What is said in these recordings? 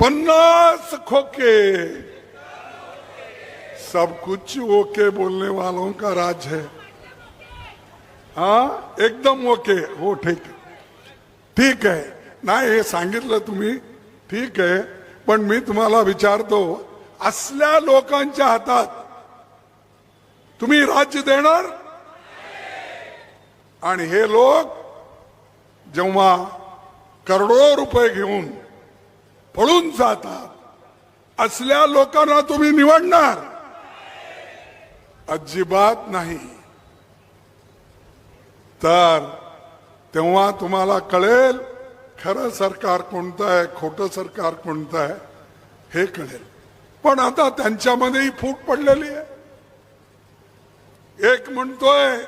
50 खोके, सब कुछ ओके बोलने वालों का राज है। हाँ एकदम ओके, हो ठीक है, ठीक आहे, नाही हे सांगितलं तुम्ही, ठीक आहे, पण मी तुम्हाला विचारतो, असल्या लोकांच्या हातात तुम्ही राज्य देणार? आणि हे लोक जेव्हा करोडो रुपये घेऊन पळून जातात, असल्या लोकांना तुम्ही निवडणार? अजिबात नाही. तर तेव्हा तुम्हाला कळेल खरं सरकार कोणतं आहे, खोटं सरकार कोणतं आहे हे कळेल. पण आता त्यांच्यामध्येही फूट पडलेली आहे. एक म्हणतोय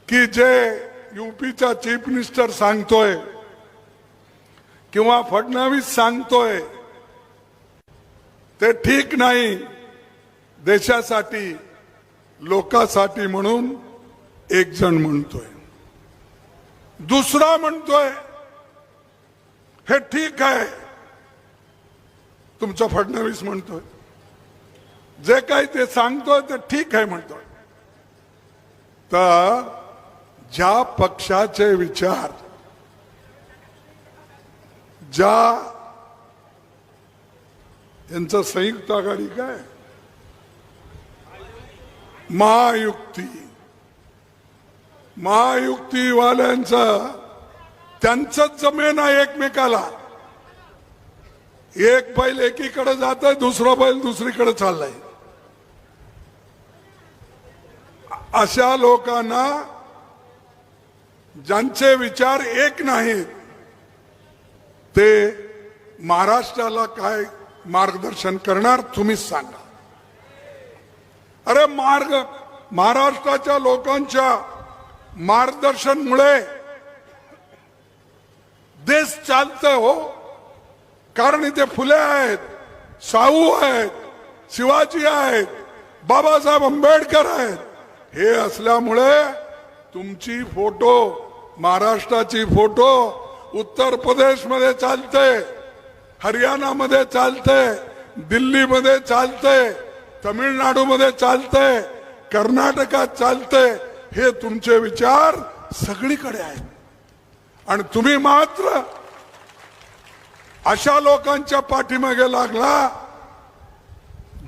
की जे यूपीचा चीफ मिनिस्टर सांगतोय किंवा फडणवीस सांगतोय ते ठीक नाही, देशासाठी लोकांसाठी म्हणून एक जण म्हणतोय. दुसरा म्हणतोय हे ठीक आहे, तुमचा फडणवीस म्हणतोय जे काही ते सांगतोय ते ठीक आहे म्हणतोय. तर ज्या पक्षाचे विचार, ज्या यांचं संयुक्त आघाडी काय महायुक्तीवाल्यांचं त्यांचंच जमेना एकमेकाला. एक बैल एकीकडे जात आहे, दुसरा बैल दुसरीकडे चाललाय. अशा लोकांना ज्यांचे विचार एक नाहीत ते महाराष्ट्राला काय मार्गदर्शन करणार तुम्हीच सांगा. अरे महाराष्ट्राच्या लोकांच्या मार्गदर्शनमुळे देश चालतोय हो. कारण इथे फुले आहेत, शाहू आहेत, शिवाजी आहेत, बाबासाहेब आंबेडकर आहेत. हे असल्यामुळे तुमची फोटो, महाराष्ट्राची फोटो उत्तर प्रदेश मध्ये चालते, हरियाणामध्ये चालते, दिल्लीमध्ये चालते, तमिळनाडूमध्ये चालते, कर्नाटकात चालते. हे तुमचे विचार सगळीकडे आहेत. आणि तुम्ही मात्र अशा लोकांच्या पाठीमागे लागला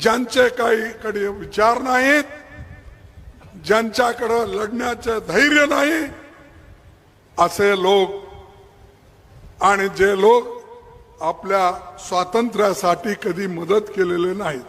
ज्यांचे काही विचार नाहीत, ज्यांच्याकडे लढण्याचे धैर्य नाही, असे लोक. आणि जे लोक आपल्या स्वातंत्र्यासाठी कधी मदत केलेले नाहीत.